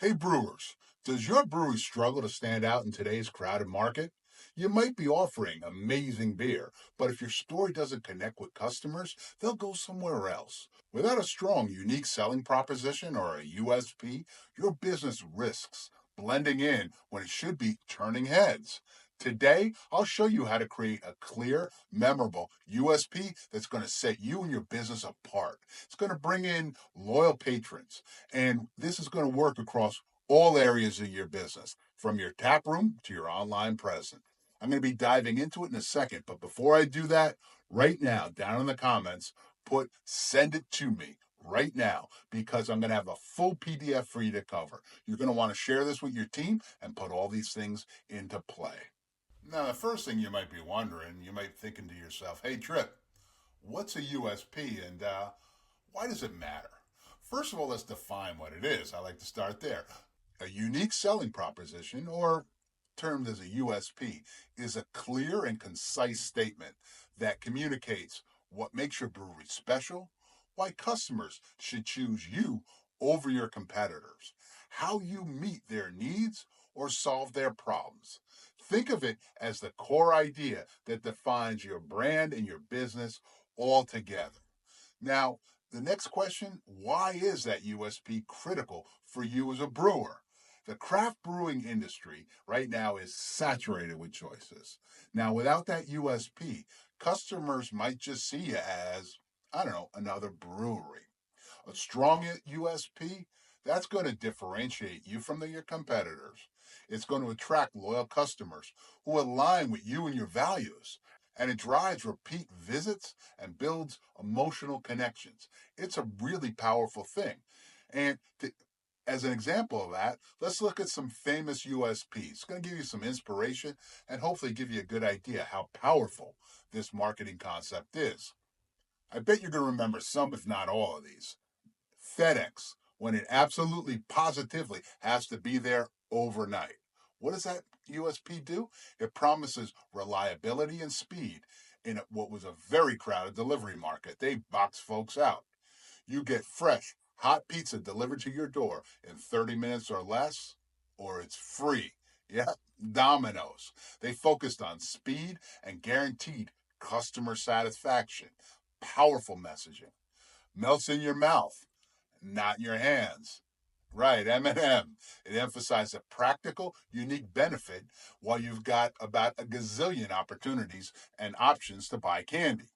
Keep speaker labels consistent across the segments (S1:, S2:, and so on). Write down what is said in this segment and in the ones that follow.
S1: Hey brewers, does your brewery struggle to stand out in today's crowded market? You might be offering amazing beer, but if your story doesn't connect with customers, they'll go somewhere else. Without a strong, unique selling proposition or a USP, your business risks blending in when it should be turning heads. Today, I'll show you how to create a clear, memorable USP that's going to set you and your business apart. It's going to bring in loyal patrons, and this is going to work across all areas of your business, from your tap room to your online presence. I'm going to be diving into it in a second, but before I do that, right now, down in the comments, put send it to me right now because I'm going to have a full PDF for you to cover. You're going to want to share this with your team and put all these things into play. Now, the first thing you might be wondering, you might be thinking to yourself, hey, Trip, what's a USP and why does it matter? First of all, let's define what it is. I like to start there. A unique selling proposition, or termed as a USP, is a clear and concise statement that communicates what makes your brewery special, why customers should choose you over your competitors, how you meet their needs or solve their problems. Think of it as the core idea that defines your brand and your business all together. Now, the next question, why is that USP critical for you as a brewer? The craft brewing industry right now is saturated with choices. Now, without that USP, customers might just see you as, I don't know, another brewery. A strong USP, that's going to differentiate you from your competitors. It's going to attract loyal customers who align with you and your values. And it drives repeat visits and builds emotional connections. It's a really powerful thing. And as an example of that, let's look at some famous USPs. It's going to give you some inspiration and hopefully give you a good idea how powerful this marketing concept is. I bet you're going to remember some, if not all, of these. FedEx, when it absolutely positively has to be there overnight. What does that USP do? It promises reliability and speed in what was a very crowded delivery market. They box folks out. You get fresh, hot pizza delivered to your door in 30 minutes or less, or it's free. Yeah, Domino's. They focused on speed and guaranteed customer satisfaction. Powerful messaging. Melts in your mouth, not in your hands. Right, M&M. It emphasized a practical, unique benefit while you've got about a gazillion opportunities and options to buy candy.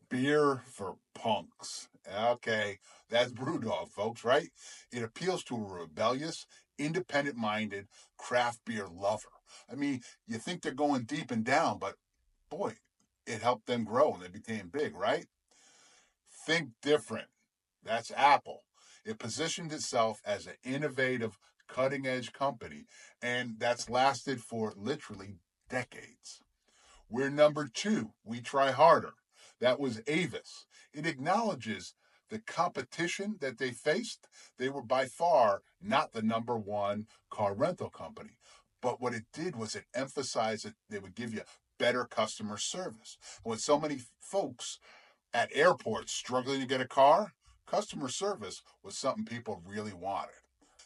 S1: Beer for punks. Okay, that's Brewdog, folks, right? It appeals to a rebellious, independent minded craft beer lover. I mean, you think they're going deep and down, but boy, it helped them grow and they became big, right? Think different. That's Apple. It positioned itself as an innovative, cutting edge company, and that's lasted for literally decades. We're number two. We try harder. That was Avis. It acknowledges the competition that they faced. They were by far not the number one car rental company. But what it did was it emphasized that they would give you better customer service. With so many folks at airports struggling to get a car, customer service was something people really wanted.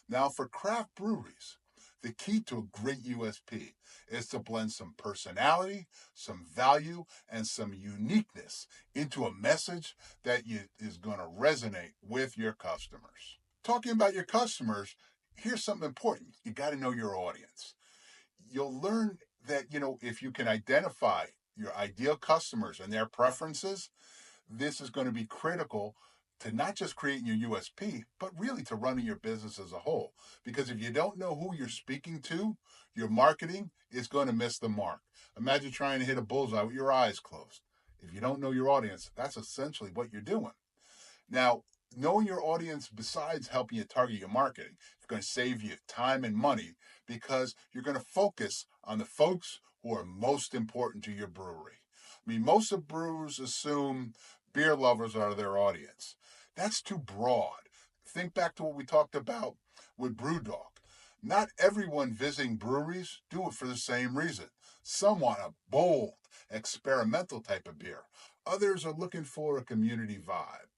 S1: Now, for craft breweries, the key to a great USP is to blend some personality, some value, and some uniqueness into a message that is going to resonate with your customers. Talking about your customers, here's something important. You got to know your audience. You'll learn that, if you can identify your ideal customers and their preferences, this is going to be critical to not just creating your USP, but really to running your business as a whole. Because if you don't know who you're speaking to, your marketing is going to miss the mark. Imagine trying to hit a bullseye with your eyes closed. If you don't know your audience, that's essentially what you're doing. Now, knowing your audience, besides helping you target your marketing, is going to save you time and money because you're going to focus on the folks who are most important to your brewery. I mean, most of brewers assume beer lovers are their audience. That's too broad. Think back to what we talked about with Brewdog. Not everyone visiting breweries do it for the same reason. Some want a bold, experimental type of beer. Others are looking for a community vibe.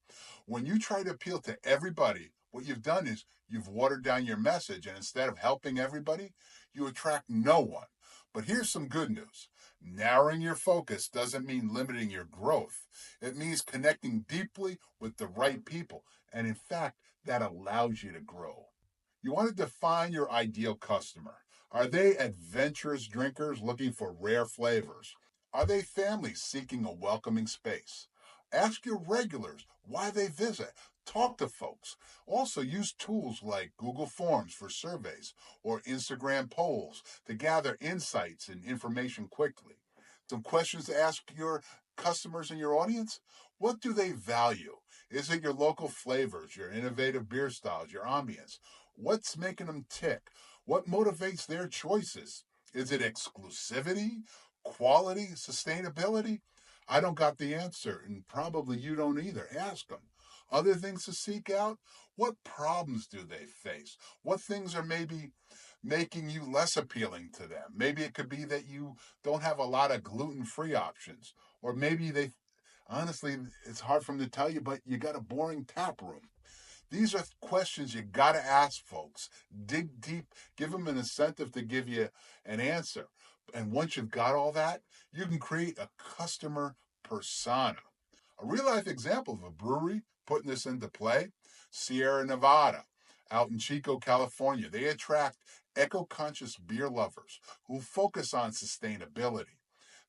S1: When you try to appeal to everybody What you've done is you've watered down your message, and instead of helping everybody, you attract no one. But here's some good news. Narrowing your focus doesn't mean limiting your growth. It means connecting deeply with the right people. And in fact, that allows you to grow. You want to define your ideal customer. Are they adventurous drinkers looking for rare flavors? Are they families seeking a welcoming space? Ask your regulars why they visit. Talk to folks. Also, use tools like Google Forms for surveys or Instagram polls to gather insights and information quickly. Some questions to ask your customers and your audience. What do they value? Is it your local flavors, your innovative beer styles, your ambience? What's making them tick? What motivates their choices? Is it exclusivity, quality, sustainability? I don't got the answer, and probably you don't either. Ask them. Other things to seek out? What problems do they face? What things are maybe making you less appealing to them? Maybe it could be that you don't have a lot of gluten free options, or maybe they honestly, it's hard for them to tell you, but you got a boring tap room. These are questions you got to ask folks. Dig deep, give them an incentive to give you an answer. And once you've got all that, you can create a customer persona. A real life example of a brewery putting this into play, Sierra Nevada, out in Chico, California. They attract eco conscious beer lovers who focus on sustainability.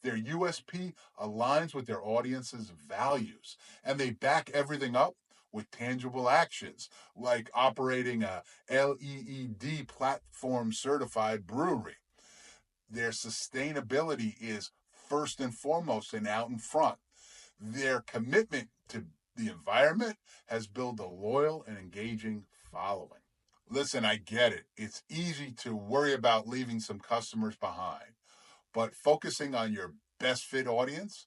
S1: Their USP aligns with their audience's values, and they back everything up with tangible actions like operating a LEED platform certified brewery. Their sustainability is first and foremost and out in front. Their commitment to the environment has built a loyal and engaging following. Listen, I get it. It's easy to worry about leaving some customers behind, but focusing on your best fit audience,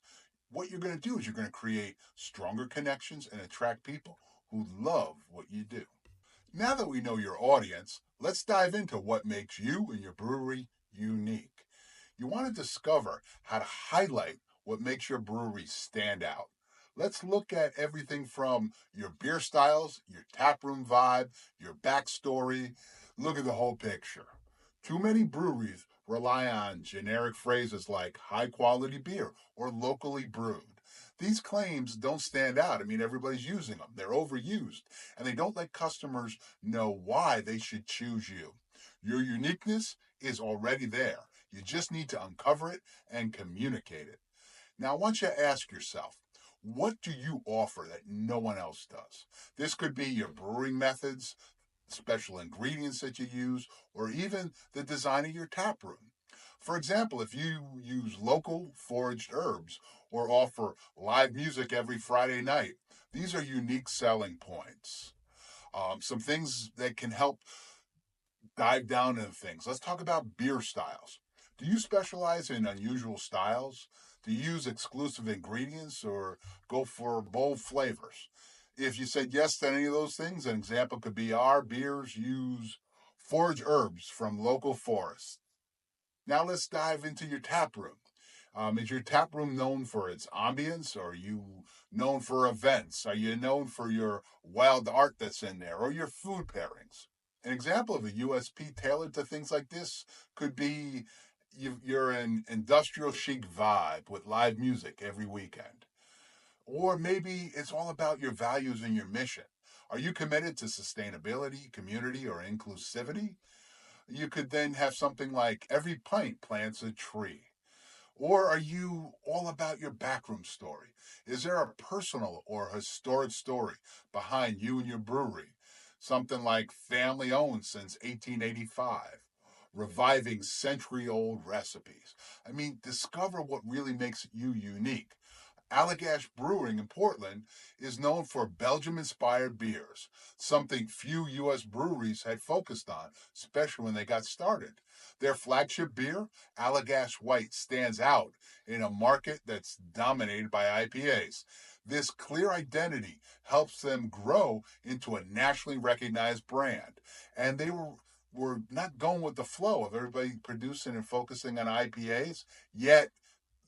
S1: what you're going to do is you're going to create stronger connections and attract people who love what you do. Now that we know your audience, let's dive into what makes you and your brewery unique. You want to discover how to highlight what makes your brewery stand out. Let's look at everything from your beer styles, your taproom vibe, your backstory. Look at the whole picture. Too many breweries rely on generic phrases like high quality beer or locally brewed. These claims don't stand out. I mean, everybody's using them. They're overused, and they don't let customers know why they should choose you. Your uniqueness is already there. You just need to uncover it and communicate it. Now, I want you to ask yourself, what do you offer that no one else does? This could be your brewing methods, special ingredients that you use, or even the design of your tap room. For example, if you use local foraged herbs or offer live music every Friday night, these are unique selling points. Some things that can help dive down into things. Let's talk about beer styles. Do you specialize in unusual styles? Do you use exclusive ingredients or go for bold flavors? If you said yes to any of those things, an example could be our beers use forage herbs from local forests. Now let's dive into your tap room. Is your tap room known for its ambience? Or are you known for events? Are you known for your wild art that's in there or your food pairings? An example of a USP tailored to things like this could be you're an industrial chic vibe with live music every weekend. Or maybe it's all about your values and your mission. Are you committed to sustainability, community, or inclusivity? You could then have something like every pint plants a tree. Or are you all about your backroom story? Is there a personal or historic story behind you and your brewery? Something like family owned since 1885, reviving century old recipes. I mean, discover what really makes you unique. Allagash Brewing in Portland is known for Belgium inspired beers, something few U.S. breweries had focused on, especially when they got started. Their flagship beer, Allagash White, stands out in a market that's dominated by IPAs. This clear identity helps them grow into a nationally recognized brand. And they were not going with the flow of everybody producing and focusing on IPAs, yet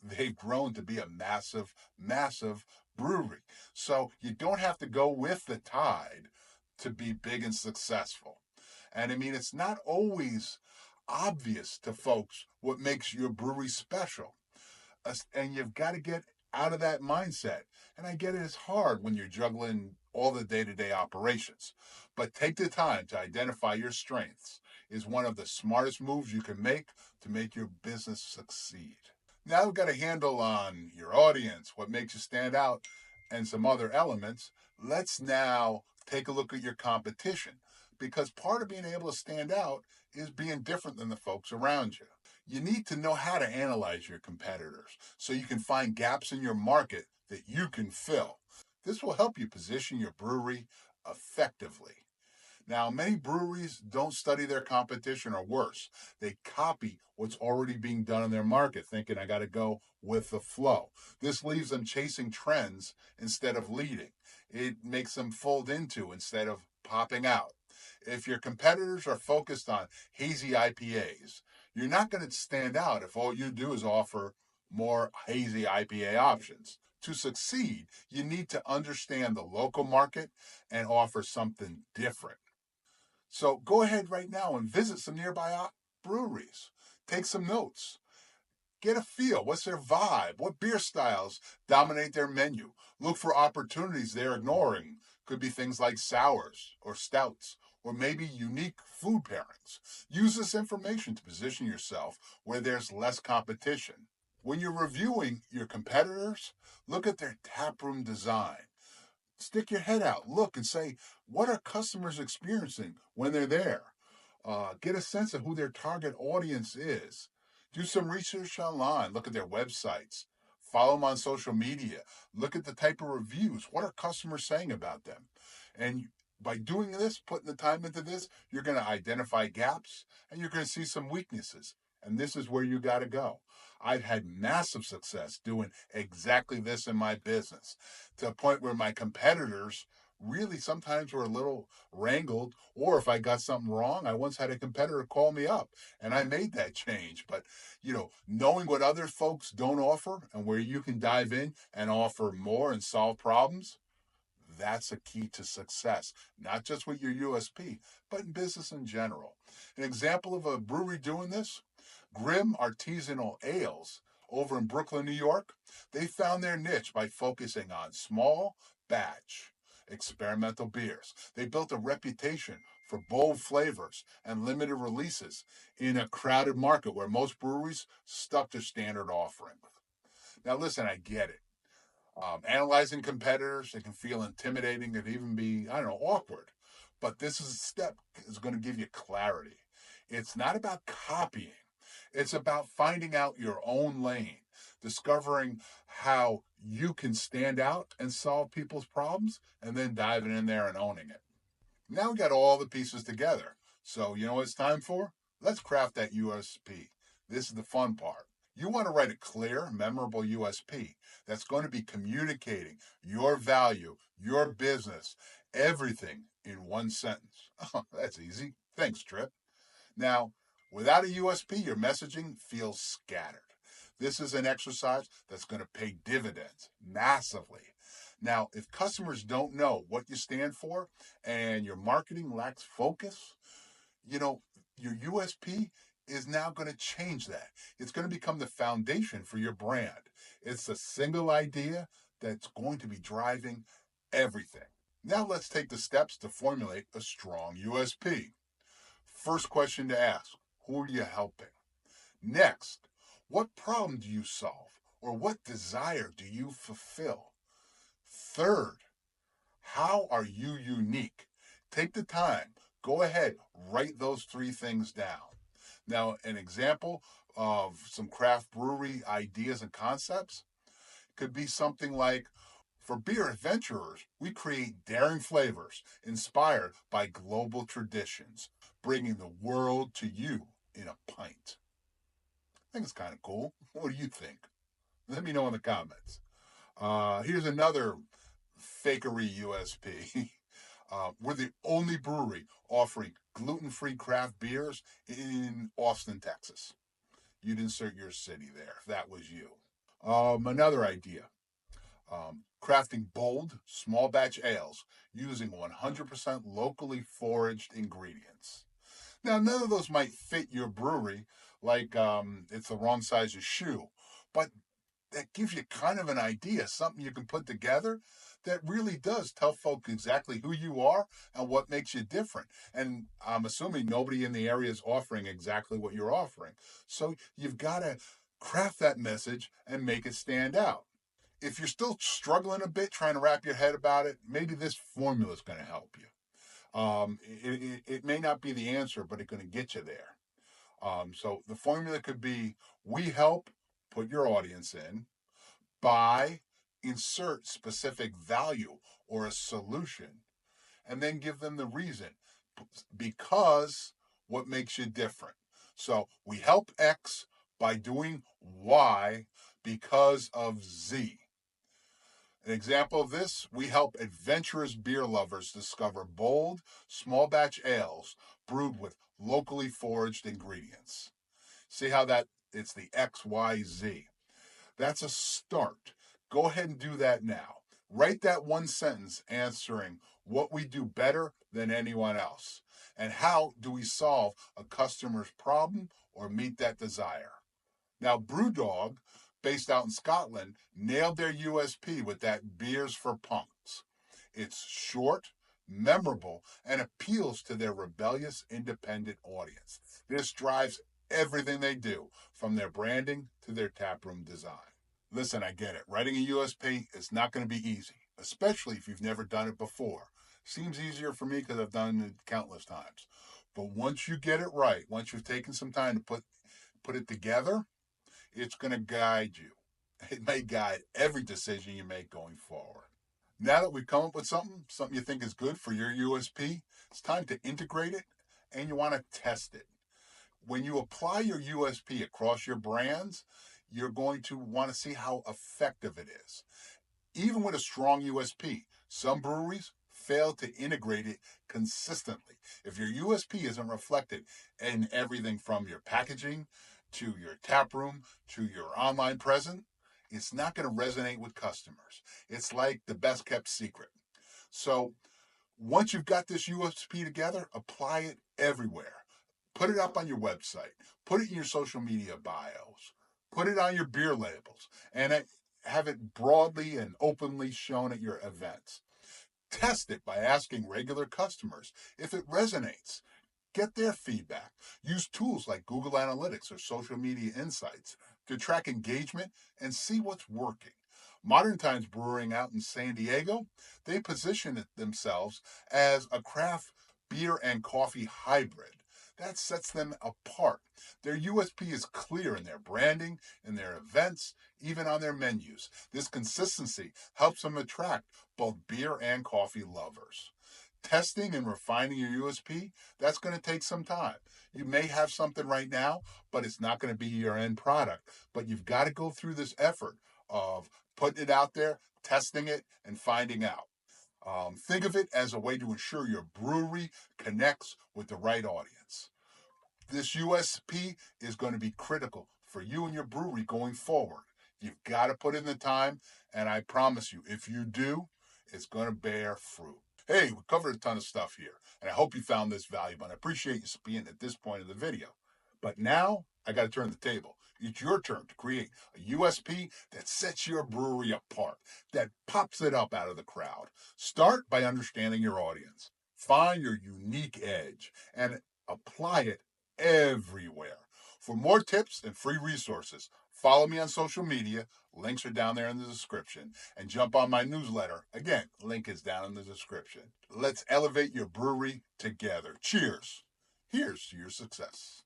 S1: they've grown to be a massive, massive brewery. So you don't have to go with the tide. to be big and successful. And I mean, it's not always obvious to folks what makes your brewery special. And you've got to get out of that mindset. And I get it, it's hard when you're juggling all the day to day operations. But take the time to identify your strengths, is one of the smartest moves you can make your business succeed. Now we've got a handle on your audience, what makes you stand out, and some other elements. Let's now take a look at your competition, because part of being able to stand out is being different than the folks around you. You need to know how to analyze your competitors so you can find gaps in your market that you can fill. This will help you position your brewery effectively. Now, many breweries don't study their competition, or worse, they copy what's already being done in their market, thinking I got to go with the flow. This leaves them chasing trends instead of leading. It makes them fold into instead of popping out. If your competitors are focused on hazy IPAs, you're not going to stand out if all you do is offer more hazy IPA options. To succeed, you need to understand the local market and offer something different. So go ahead right now and visit some nearby breweries. Take some notes. Get a feel. What's their vibe? What beer styles dominate their menu? Look for opportunities they're ignoring. Could be things like sours or stouts, or maybe unique food pairings. Use this information to position yourself where there's less competition. When you're reviewing your competitors, look at their taproom design. Stick your head out, look and say, what are customers experiencing when they're there? Get a sense of who their target audience is. Do some research online, look at their websites, follow them on social media, look at the type of reviews. What are customers saying about them? And by doing this, putting the time into this, you're going to identify gaps and you're going to see some weaknesses. And this is where you got to go. I've had massive success doing exactly this in my business, to a point where my competitors really sometimes were a little wrangled. Or if I got something wrong, I once had a competitor call me up and I made that change. But, knowing what other folks don't offer and where you can dive in and offer more and solve problems, that's a key to success, not just with your USP, but in business in general. An example of a brewery doing this: Grim Artisanal Ales over in Brooklyn, New York. They found their niche by focusing on small batch experimental beers. They built a reputation for bold flavors and limited releases in a crowded market where most breweries stuck to standard offerings. Now, listen, I get it. Analyzing competitors, it can feel intimidating and even be, I don't know, awkward. But this is a step is going to give you clarity. It's not about copying. It's about finding out your own lane, discovering how you can stand out and solve people's problems, and then diving in there and owning it. Now we got all the pieces together. So you know what it's time for? Let's craft that USP. This is the fun part. You want to write a clear, memorable USP that's going to be communicating your value, your business, everything in one sentence. Oh, that's easy. Thanks, Trip. Now, without a USP, your messaging feels scattered. This is an exercise that's going to pay dividends massively. Now, if customers don't know what you stand for and your marketing lacks focus, you know, your USP is now going to change that. It's going to become the foundation for your brand. It's a single idea that's going to be driving everything. Now let's take the steps to formulate a strong USP. First question to ask: who are you helping? Next, what problem do you solve, or what desire do you fulfill? Third, how are you unique? Take the time. Go ahead, write those three things down. Now, an example of some craft brewery ideas and concepts could be something like, for beer adventurers, we create daring flavors inspired by global traditions, bringing the world to you in a pint. I think it's kind of cool. What do you think? Let me know in the comments. Here's another fakery USP. We're the only brewery offering gluten-free craft beers in Austin, Texas. You'd insert your city there if that was you. Another idea. Crafting bold, small batch ales using 100% locally foraged ingredients. Now, none of those might fit your brewery, like it's the wrong size of shoe, but that gives you kind of an idea, something you can put together that really does tell folks exactly who you are and what makes you different. And I'm assuming nobody in the area is offering exactly what you're offering. So you've got to craft that message and make it stand out. If you're still struggling a bit trying to wrap your head about it, maybe this formula is going to help you. It may not be the answer, but it's going to get you there. So the formula could be: we help put your audience in, by insert specific value or a solution, and then give them the reason because what makes you different. So we help X by doing Y because of Z. An example of this: we help adventurous beer lovers discover bold, small batch ales brewed with locally foraged ingredients. See how that it's the XYZ. That's a start. Go ahead and do that now. Write that one sentence answering what we do better than anyone else, and how do we solve a customer's problem or meet that desire. Now, Brewdog, based out in Scotland, nailed their USP with that Beers for Punks. It's short, memorable, and appeals to their rebellious independent audience. This drives everything they do, from their branding to their taproom design. Listen, I get it. Writing a USP is not going to be easy, especially if you've never done it before. Seems easier for me because I've done it countless times. But once you get it right, once you've taken some time to put it together, it's going to guide you. It may guide every decision you make going forward. Now that we've come up with something you think is good for your USP, it's time to integrate it, and you want to test it. When you apply your USP across your brands, you're going to want to see how effective it is. Even with a strong USP, some breweries fail to integrate it consistently. If your USP isn't reflected in everything from your packaging to your tap room to your online presence, it's not going to resonate with customers. It's like the best kept secret. So once you've got this USP together, apply it everywhere. Put it up on your website. Put it in your social media bios. Put it on your beer labels, and have it broadly and openly shown at your events. Test it by asking regular customers if it resonates. Get their feedback. Use tools like Google Analytics or social media insights to track engagement and see what's working. Modern Times Brewing out in San Diego, they position it themselves as a craft beer and coffee hybrid. That sets them apart. Their USP is clear in their branding, in their events, even on their menus. This consistency helps them attract both beer and coffee lovers. Testing and refining your USP, that's going to take some time. You may have something right now, but it's not going to be your end product. But you've got to go through this effort of putting it out there, testing it, and finding out. Think of it as a way to ensure your brewery connects with the right audience. This USP is going to be critical for you and your brewery going forward. You've got to put in the time, and I promise you, if you do, it's going to bear fruit. Hey, we covered a ton of stuff here, and I hope you found this valuable, and I appreciate you being at this point of the video. But now, I got to turn the table. It's your turn to create a USP that sets your brewery apart, that pops it up out of the crowd. Start by understanding your audience. Find your unique edge and apply it everywhere. For more tips and free resources, follow me on social media. Links are down there in the description. And jump on my newsletter. Again, link is down in the description. Let's elevate your brewery together. Cheers. Here's to your success.